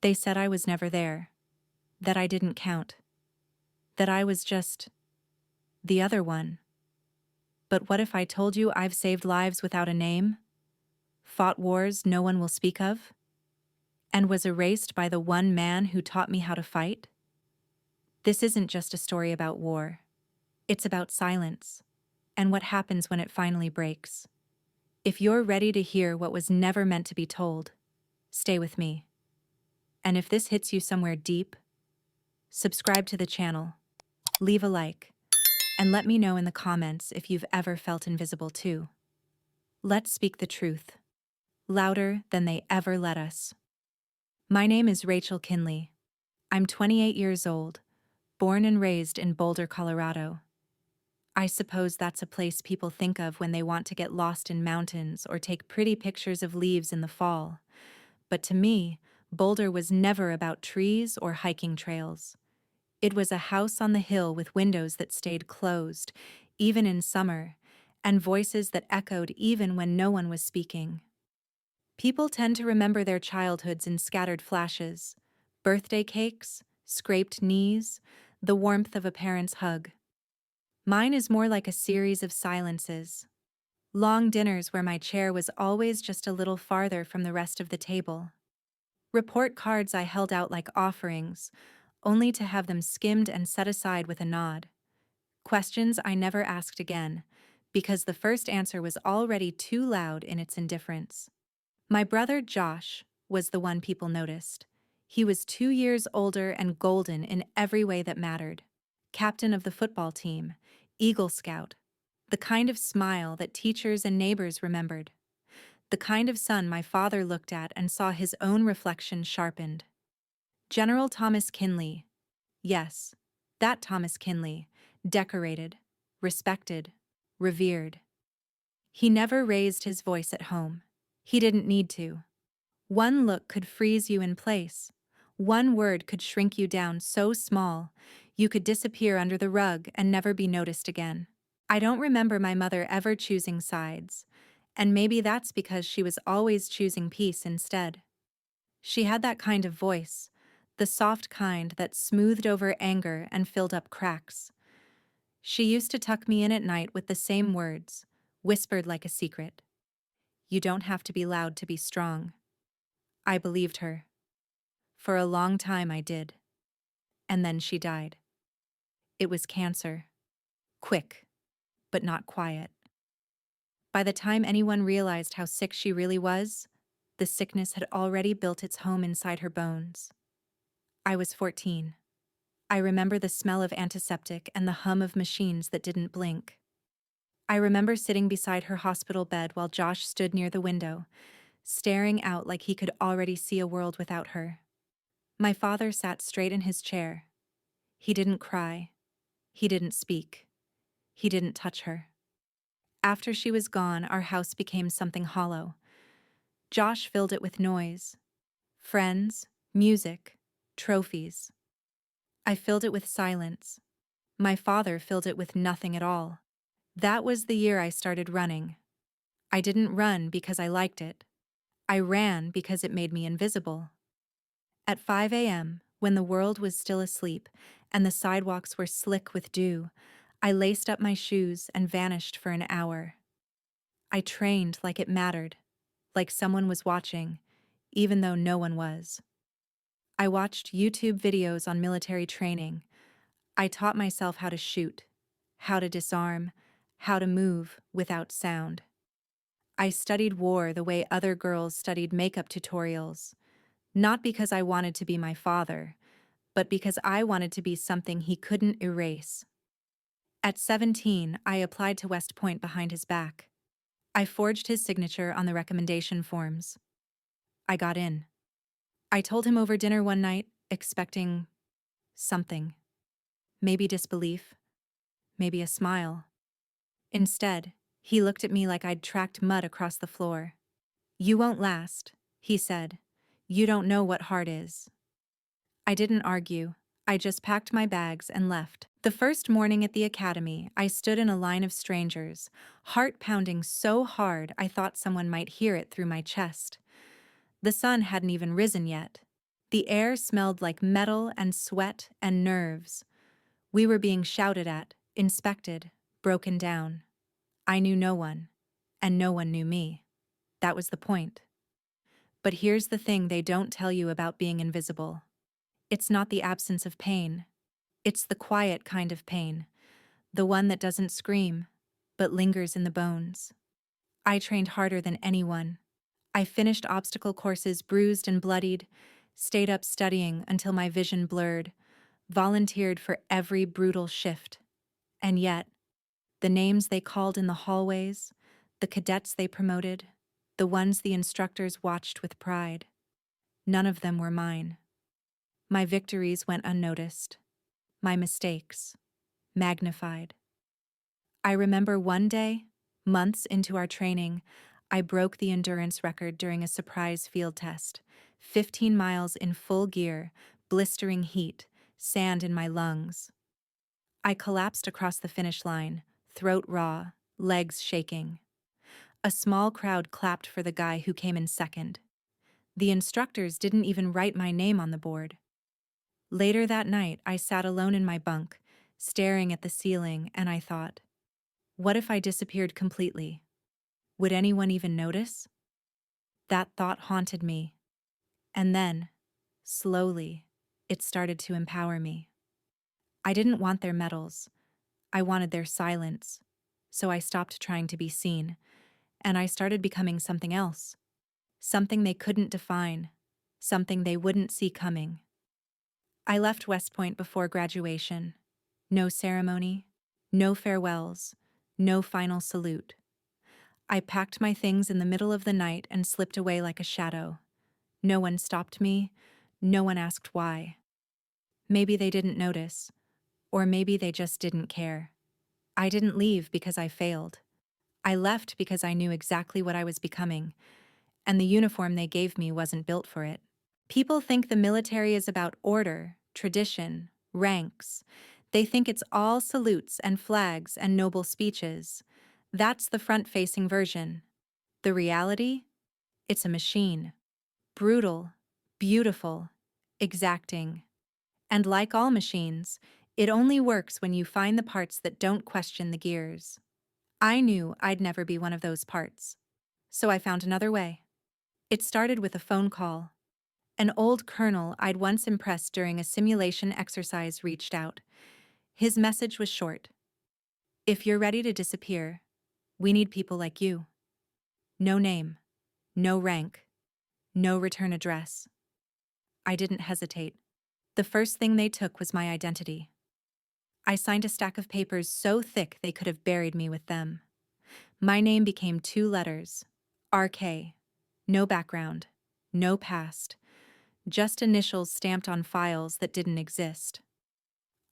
They said I was never there, that I didn't count, that I was just the other one. But what if I told you I've saved lives without a name, fought wars no one will speak of, and was erased by the one man who taught me how to fight? This isn't just a story about war. It's about silence, and what happens when it finally breaks. If you're ready to hear what was never meant to be told, stay with me. And if this hits you somewhere deep, subscribe to the channel, leave a like, and let me know in the comments if you've ever felt invisible too. Let's speak the truth, louder than they ever let us. My name is Rachel Kinley. I'm 28 years old, born and raised in Boulder, Colorado. I suppose that's a place people think of when they want to get lost in mountains or take pretty pictures of leaves in the fall. But to me, Boulder was never about trees or hiking trails. It was a house on the hill with windows that stayed closed, even in summer, and voices that echoed even when no one was speaking. People tend to remember their childhoods in scattered flashes: birthday cakes, scraped knees, the warmth of a parent's hug. Mine is more like a series of silences. Long dinners where my chair was always just a little farther from the rest of the table. Report cards I held out like offerings, only to have them skimmed and set aside with a nod. Questions I never asked again, because the first answer was already too loud in its indifference. My brother Josh was the one people noticed. He was 2 years older and golden in every way that mattered. Captain of the football team, Eagle Scout, the kind of smile that teachers and neighbors remembered. The kind of son my father looked at and saw his own reflection sharpened. General Thomas Kinley. Yes, that Thomas Kinley, decorated, respected, revered. He never raised his voice at home. He didn't need to. One look could freeze you in place. One word could shrink you down so small, you could disappear under the rug and never be noticed again. I don't remember my mother ever choosing sides, and maybe that's because she was always choosing peace instead. She had that kind of voice, the soft kind that smoothed over anger and filled up cracks. She used to tuck me in at night with the same words, whispered like a secret. You don't have to be loud to be strong. I believed her. For a long time I did. And then she died. It was cancer. Quick, but not quiet. By the time anyone realized how sick she really was, the sickness had already built its home inside her bones. I was 14. I remember the smell of antiseptic and the hum of machines that didn't blink. I remember sitting beside her hospital bed while Josh stood near the window, staring out like he could already see a world without her. My father sat straight in his chair. He didn't cry. He didn't speak. He didn't touch her. After she was gone, our house became something hollow. Josh filled it with noise. Friends, music, trophies. I filled it with silence. My father filled it with nothing at all. That was the year I started running. I didn't run because I liked it. I ran because it made me invisible. At 5 a.m., when the world was still asleep and the sidewalks were slick with dew, I laced up my shoes and vanished for an hour. I trained like it mattered, like someone was watching, even though no one was. I watched YouTube videos on military training. I taught myself how to shoot, how to disarm, how to move without sound. I studied war the way other girls studied makeup tutorials, not because I wanted to be my father, but because I wanted to be something he couldn't erase. At 17, I applied to West Point behind his back. I forged his signature on the recommendation forms. I got in. I told him over dinner one night, expecting something. Maybe disbelief, maybe a smile. Instead, he looked at me like I'd tracked mud across the floor. You won't last, he said. You don't know what hard is. I didn't argue. I just packed my bags and left. The first morning at the academy, I stood in a line of strangers, heart pounding so hard I thought someone might hear it through my chest. The sun hadn't even risen yet. The air smelled like metal and sweat and nerves. We were being shouted at, inspected, broken down. I knew no one, and no one knew me. That was the point. But here's the thing they don't tell you about being invisible. It's not the absence of pain. It's the quiet kind of pain, the one that doesn't scream, but lingers in the bones. I trained harder than anyone. I finished obstacle courses bruised and bloodied, stayed up studying until my vision blurred, volunteered for every brutal shift. And yet, the names they called in the hallways, the cadets they promoted, the ones the instructors watched with pride, none of them were mine. My victories went unnoticed. My mistakes, magnified. I remember one day, months into our training, I broke the endurance record during a surprise field test. 15 miles in full gear, blistering heat, sand in my lungs. I collapsed across the finish line, throat raw, legs shaking. A small crowd clapped for the guy who came in second. The instructors didn't even write my name on the board. Later that night, I sat alone in my bunk, staring at the ceiling, and I thought, what if I disappeared completely? Would anyone even notice? That thought haunted me. And then, slowly, it started to empower me. I didn't want their medals. I wanted their silence. So I stopped trying to be seen, and I started becoming something else. Something they couldn't define. Something they wouldn't see coming. I left West Point before graduation. No ceremony, no farewells, no final salute. I packed my things in the middle of the night and slipped away like a shadow. No one stopped me. No one asked why. Maybe they didn't notice, or maybe they just didn't care. I didn't leave because I failed. I left because I knew exactly what I was becoming, and the uniform they gave me wasn't built for it. People think the military is about order, tradition, ranks. They think it's all salutes and flags and noble speeches. That's the front-facing version. The reality? It's a machine. Brutal, beautiful, exacting. And like all machines, it only works when you find the parts that don't question the gears. I knew I'd never be one of those parts. So I found another way. It started with a phone call. An old colonel I'd once impressed during a simulation exercise reached out. His message was short. If you're ready to disappear, we need people like you. No name, no rank, no return address. I didn't hesitate. The first thing they took was my identity. I signed a stack of papers so thick they could have buried me with them. My name became 2 letters, RK. No background, no past, just initials stamped on files that didn't exist.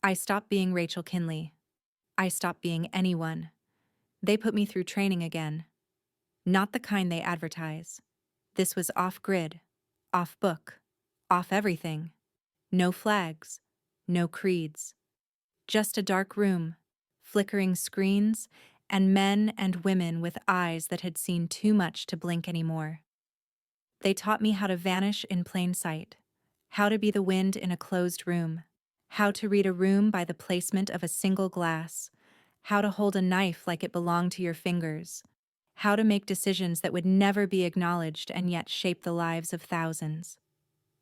I stopped being Rachel Kinley. I stopped being anyone. They put me through training again. Not the kind they advertise. This was off-grid, off-book, off everything. No flags, no creeds. Just a dark room, flickering screens, and men and women with eyes that had seen too much to blink anymore. They taught me how to vanish in plain sight, how to be the wind in a closed room, how to read a room by the placement of a single glass, how to hold a knife like it belonged to your fingers, how to make decisions that would never be acknowledged and yet shape the lives of thousands.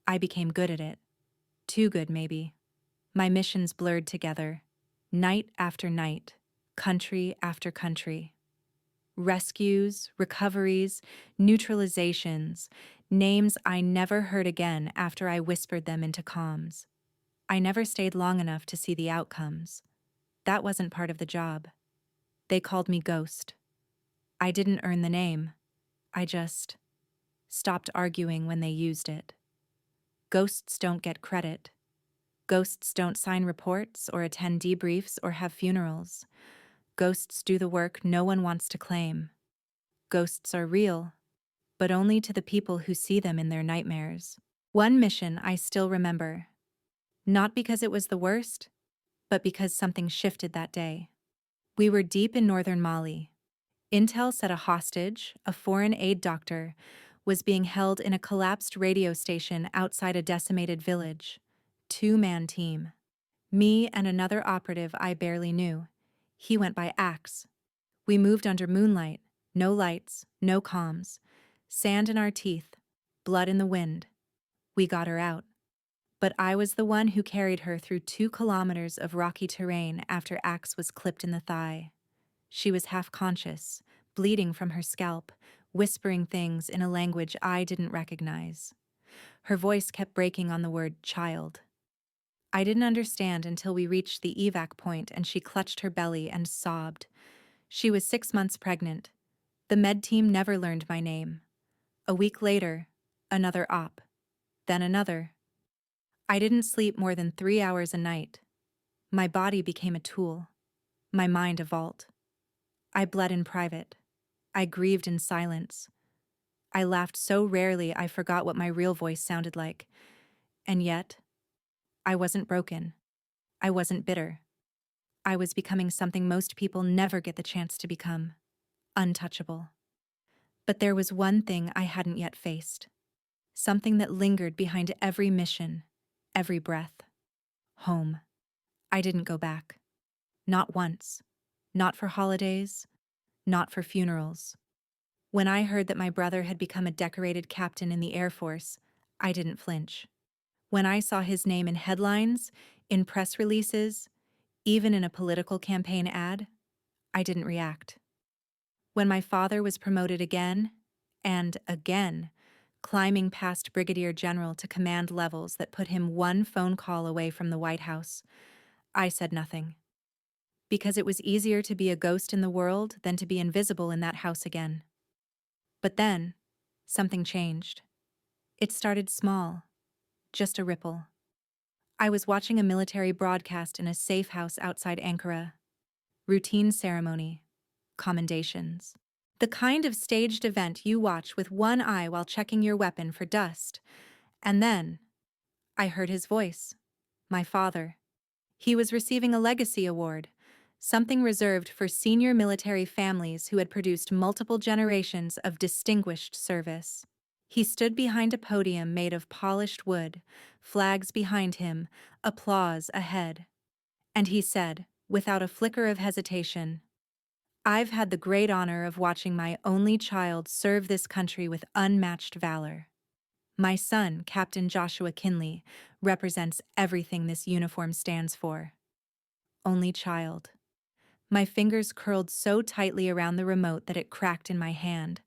I became good at it. Too good, maybe. My missions blurred together, night after night, country after country. Rescues, recoveries, neutralizations, names I never heard again after I whispered them into comms. I never stayed long enough to see the outcomes. That wasn't part of the job. They called me Ghost. I didn't earn the name. I just stopped arguing when they used it. Ghosts don't get credit. Ghosts don't sign reports or attend debriefs or have funerals. Ghosts do the work no one wants to claim. Ghosts are real, but only to the people who see them in their nightmares. One mission I still remember. Not because it was the worst, but because something shifted that day. We were deep in northern Mali. Intel said a hostage, a foreign aid doctor, was being held in a collapsed radio station outside a decimated village. Two-man team. Me and another operative I barely knew. He went by Axe. We moved under moonlight, no lights, no comms. Sand in our teeth, blood in the wind. We got her out. But I was the one who carried her through 2 kilometers of rocky terrain after Axe was clipped in the thigh. She was half-conscious, bleeding from her scalp, whispering things in a language I didn't recognize. Her voice kept breaking on the word child. I didn't understand until we reached the evac point and she clutched her belly and sobbed. She was 6 months pregnant. The med team never learned my name. A week later, another op. Then another. I didn't sleep more than 3 hours a night. My body became a tool. My mind a vault. I bled in private. I grieved in silence. I laughed so rarely I forgot what my real voice sounded like. And yet, I wasn't broken. I wasn't bitter. I was becoming something most people never get the chance to become: untouchable. But there was one thing I hadn't yet faced. Something that lingered behind every mission, every breath. Home. I didn't go back. Not once. Not for holidays. Not for funerals. When I heard that my brother had become a decorated captain in the Air Force, I didn't flinch. When I saw his name in headlines, in press releases, even in a political campaign ad, I didn't react. When my father was promoted again, and again, climbing past brigadier general to command levels that put him one phone call away from the White House, I said nothing. Because it was easier to be a ghost in the world than to be invisible in that house again. But then, something changed. It started small, just a ripple. I was watching a military broadcast in a safe house outside Ankara. Routine ceremony, commendations. The kind of staged event you watch with one eye while checking your weapon for dust. And then, I heard his voice. My father. He was receiving a legacy award, something reserved for senior military families who had produced multiple generations of distinguished service. He stood behind a podium made of polished wood, flags behind him, applause ahead. And he said, without a flicker of hesitation, "I've had the great honor of watching my only child serve this country with unmatched valor. My son, Captain Joshua Kinley, represents everything this uniform stands for." Only child. My fingers curled so tightly around the remote that it cracked in my hand.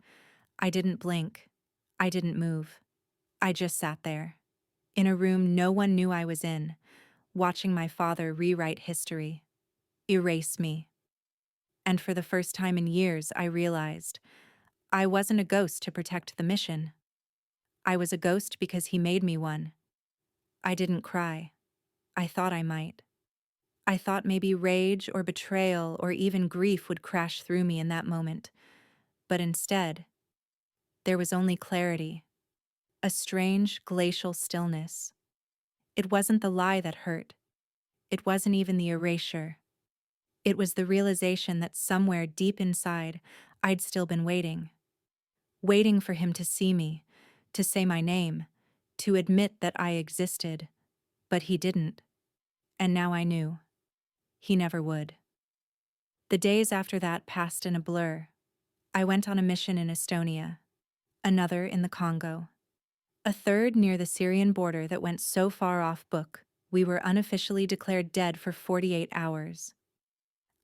I didn't blink. I didn't move. I just sat there, in a room no one knew I was in, watching my father rewrite history, erase me. And for the first time in years, I realized I wasn't a ghost to protect the mission. I was a ghost because he made me one. I didn't cry. I thought I might. I thought maybe rage or betrayal or even grief would crash through me in that moment. But instead, there was only clarity, a strange glacial stillness. It wasn't the lie that hurt. It wasn't even the erasure. It was the realization that somewhere deep inside, I'd still been waiting. Waiting for him to see me, to say my name, to admit that I existed. But he didn't. And now I knew. He never would. The days after that passed in a blur. I went on a mission in Estonia, another in the Congo, a third near the Syrian border that went so far off book, we were unofficially declared dead for 48 hours.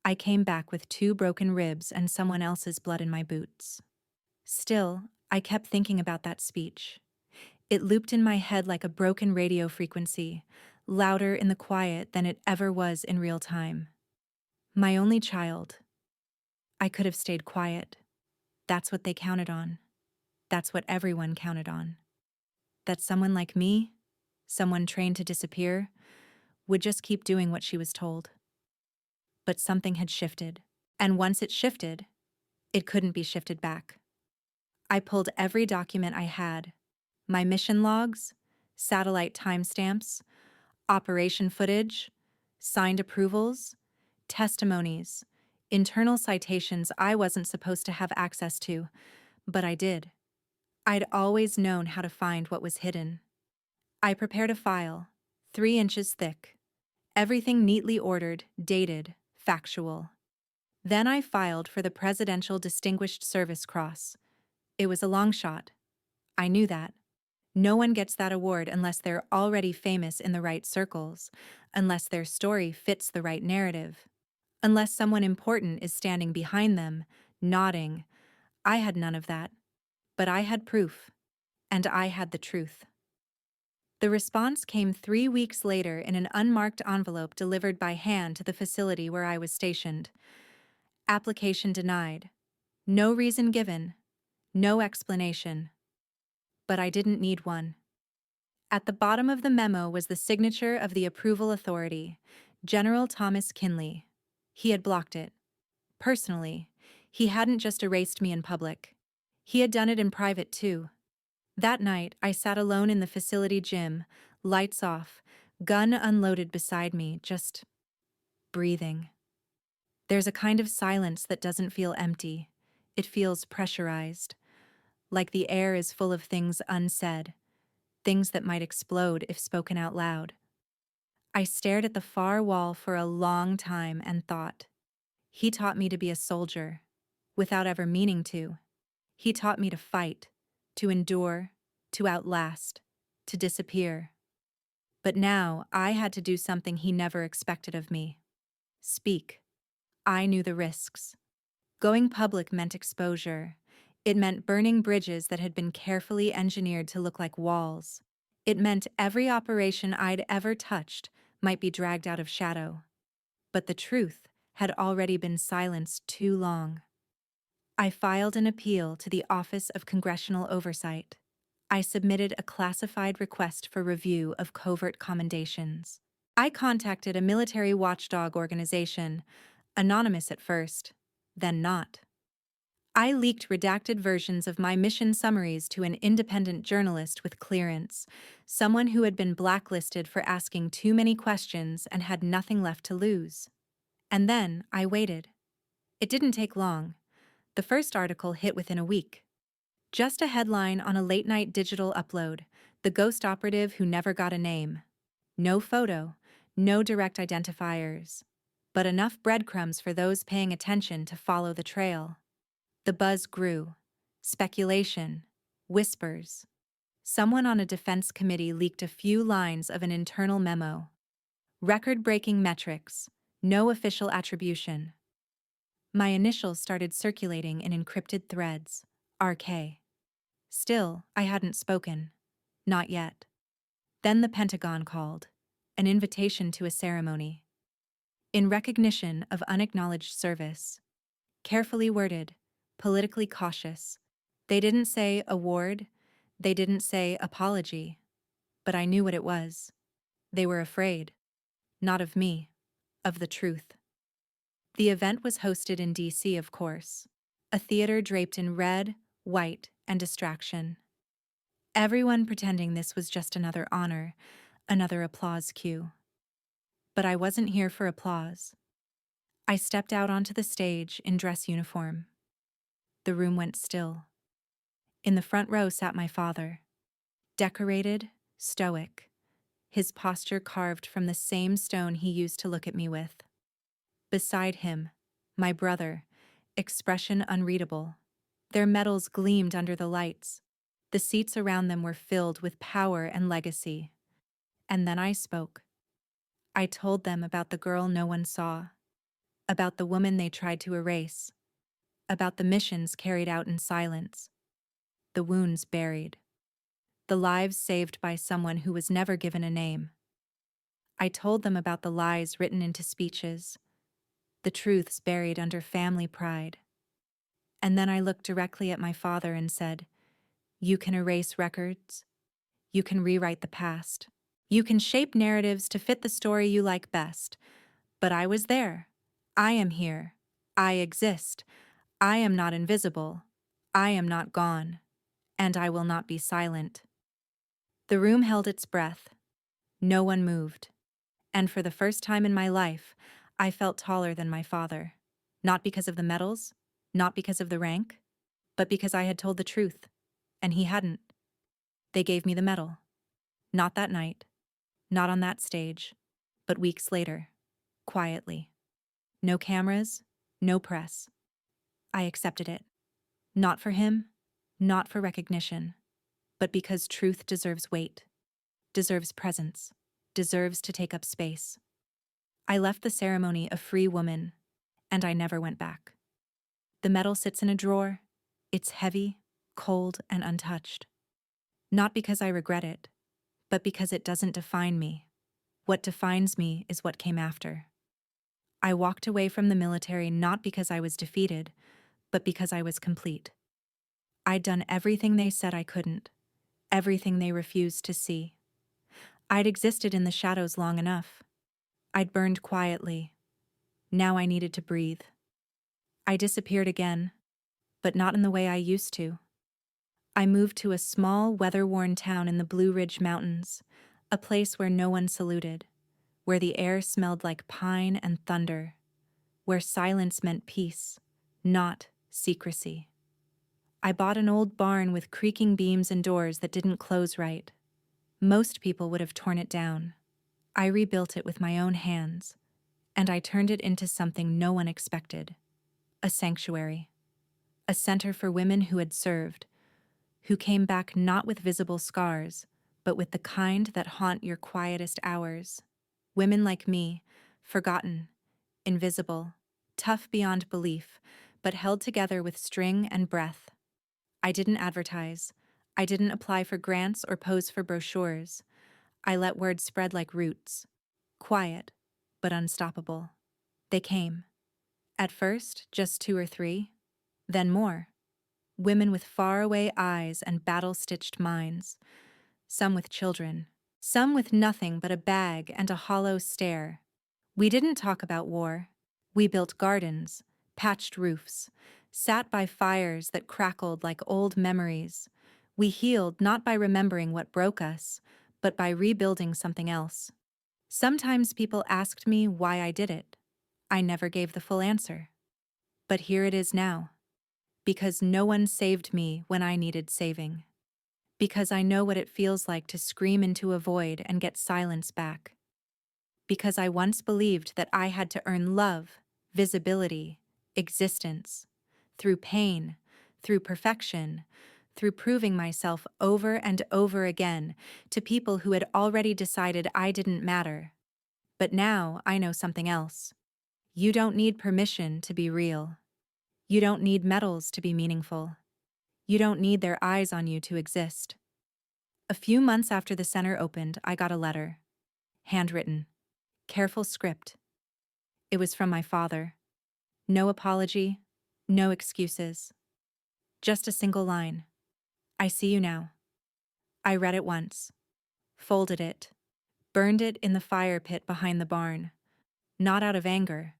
I came back with 2 broken ribs and someone else's blood in my boots. Still, I kept thinking about that speech. It looped in my head like a broken radio frequency, louder in the quiet than it ever was in real time. My only child. I could have stayed quiet. That's what they counted on. That's what everyone counted on. That someone like me, someone trained to disappear, would just keep doing what she was told. But something had shifted. And once it shifted, it couldn't be shifted back. I pulled every document I had, my mission logs, satellite timestamps, operation footage, signed approvals, testimonies, internal citations I wasn't supposed to have access to, but I did. I'd always known how to find what was hidden. I prepared a file, 3 inches thick, everything neatly ordered, dated, factual. Then I filed for the Presidential Distinguished Service Cross. It was a long shot. I knew that. No one gets that award unless they're already famous in the right circles, unless their story fits the right narrative, unless someone important is standing behind them, nodding. I had none of that. But I had proof, and I had the truth. The response came 3 weeks later in an unmarked envelope delivered by hand to the facility where I was stationed. Application denied. No reason given. No explanation. But I didn't need one. At the bottom of the memo was the signature of the approval authority, General Thomas Kinley. He had blocked it. Personally, he hadn't just erased me in public. He had done it in private too. That night, I sat alone in the facility gym, lights off, gun unloaded beside me, just breathing. There's a kind of silence that doesn't feel empty. It feels pressurized, like the air is full of things unsaid, things that might explode if spoken out loud. I stared at the far wall for a long time and thought, he taught me to be a soldier, without ever meaning to. He taught me to fight, to endure, to outlast, to disappear. But now I had to do something he never expected of me. Speak. I knew the risks. Going public meant exposure. It meant burning bridges that had been carefully engineered to look like walls. It meant every operation I'd ever touched might be dragged out of shadow. But the truth had already been silenced too long. I filed an appeal to the Office of Congressional Oversight. I submitted a classified request for review of covert commendations. I contacted a military watchdog organization, anonymous at first, then not. I leaked redacted versions of my mission summaries to an independent journalist with clearance, someone who had been blacklisted for asking too many questions and had nothing left to lose. And then I waited. It didn't take long. The first article hit within a week. Just a headline on a late-night digital upload, the ghost operative who never got a name. No photo, no direct identifiers, but enough breadcrumbs for those paying attention to follow the trail. The buzz grew. Speculation. Whispers. Someone on a defense committee leaked a few lines of an internal memo. Record-breaking metrics. No official attribution. My initials started circulating in encrypted threads. RK. Still, I hadn't spoken. Not yet. Then the Pentagon called. An invitation to a ceremony. In recognition of unacknowledged service. Carefully worded, politically cautious. They didn't say award, they didn't say apology. But I knew what it was. They were afraid. Not of me. Of the truth. The event was hosted in D.C., of course. A theater draped in red, white, and distraction. Everyone pretending this was just another honor, another applause cue. But I wasn't here for applause. I stepped out onto the stage in dress uniform. The room went still. In the front row sat my father. Decorated, stoic, his posture carved from the same stone he used to look at me with. Beside him, my brother, expression unreadable. Their medals gleamed under the lights. The seats around them were filled with power and legacy. And then I spoke. I told them about the girl no one saw, about the woman they tried to erase, about the missions carried out in silence, the wounds buried, the lives saved by someone who was never given a name. I told them about the lies written into speeches, the truths buried under family pride. And then I looked directly at my father and said, "You can erase records. You can rewrite the past. You can shape narratives to fit the story you like best. But I was there. I am here. I exist. I am not invisible. I am not gone. And I will not be silent." The room held its breath. No one moved. And for the first time in my life, I felt taller than my father. Not because of the medals, not because of the rank, but because I had told the truth. And he hadn't. They gave me the medal. Not that night, not on that stage, but weeks later, quietly. No cameras, no press. I accepted it. Not for him, not for recognition, but because truth deserves weight, deserves presence, deserves to take up space. I left the ceremony a free woman, and I never went back. The medal sits in a drawer. It's heavy, cold, and untouched. Not because I regret it, but because it doesn't define me. What defines me is what came after. I walked away from the military not because I was defeated, but because I was complete. I'd done everything they said I couldn't, everything they refused to see. I'd existed in the shadows long enough. I'd burned quietly. Now I needed to breathe. I disappeared again, but not in the way I used to. I moved to a small, weather-worn town in the Blue Ridge Mountains, a place where no one saluted, where the air smelled like pine and thunder, where silence meant peace, not secrecy. I bought an old barn with creaking beams and doors that didn't close right. Most people would have torn it down. I rebuilt it with my own hands, and I turned it into something no one expected. A sanctuary. A center for women who had served, who came back not with visible scars, but with the kind that haunt your quietest hours. Women like me, forgotten, invisible, tough beyond belief, but held together with string and breath. I didn't advertise. I didn't apply for grants or pose for brochures. I let words spread like roots. Quiet, but unstoppable. They came. At first, just 2 or 3, then more. Women with faraway eyes and battle-stitched minds. Some with children. Some with nothing but a bag and a hollow stare. We didn't talk about war. We built gardens, patched roofs, sat by fires that crackled like old memories. We healed not by remembering what broke us, but by rebuilding something else. Sometimes people asked me why I did it. I never gave the full answer. But here it is now. Because no one saved me when I needed saving. Because I know what it feels like to scream into a void and get silence back. Because I once believed that I had to earn love, visibility, existence, through pain, through perfection, through proving myself over and over again to people who had already decided I didn't matter. But now I know something else. You don't need permission to be real. You don't need medals to be meaningful. You don't need their eyes on you to exist. A few months after the center opened, I got a letter. Handwritten. Careful script. It was from my father. No apology, no excuses. Just a single line. I see you now. I read it once. Folded it. Burned it in the fire pit behind the barn. Not out of anger,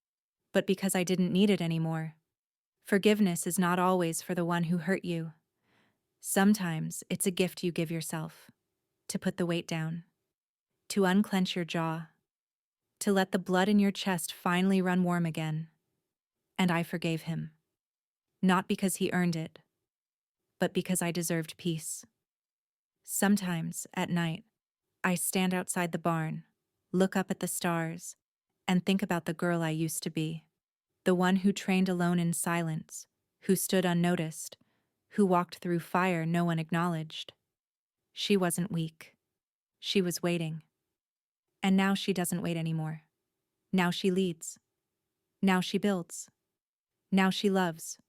but because I didn't need it anymore. Forgiveness is not always for the one who hurt you. Sometimes it's a gift you give yourself. To put the weight down. To unclench your jaw. To let the blood in your chest finally run warm again. And I forgave him. Not because he earned it, but because I deserved peace. Sometimes, at night, I stand outside the barn, look up at the stars, and think about the girl I used to be. The one who trained alone in silence, who stood unnoticed, who walked through fire no one acknowledged. She wasn't weak. She was waiting. And now she doesn't wait anymore. Now she leads. Now she builds. Now she loves.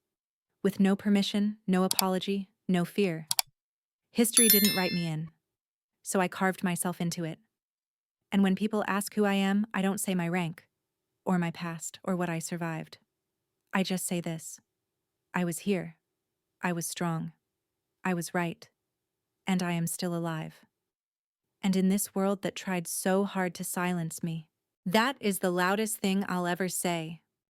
With no permission, no apology, no fear. History didn't write me in, so I carved myself into it. And when people ask who I am, I don't say my rank, or my past, or what I survived. I just say this. I was here. I was strong. I was right. And I am still alive. And in this world that tried so hard to silence me, that is the loudest thing I'll ever say.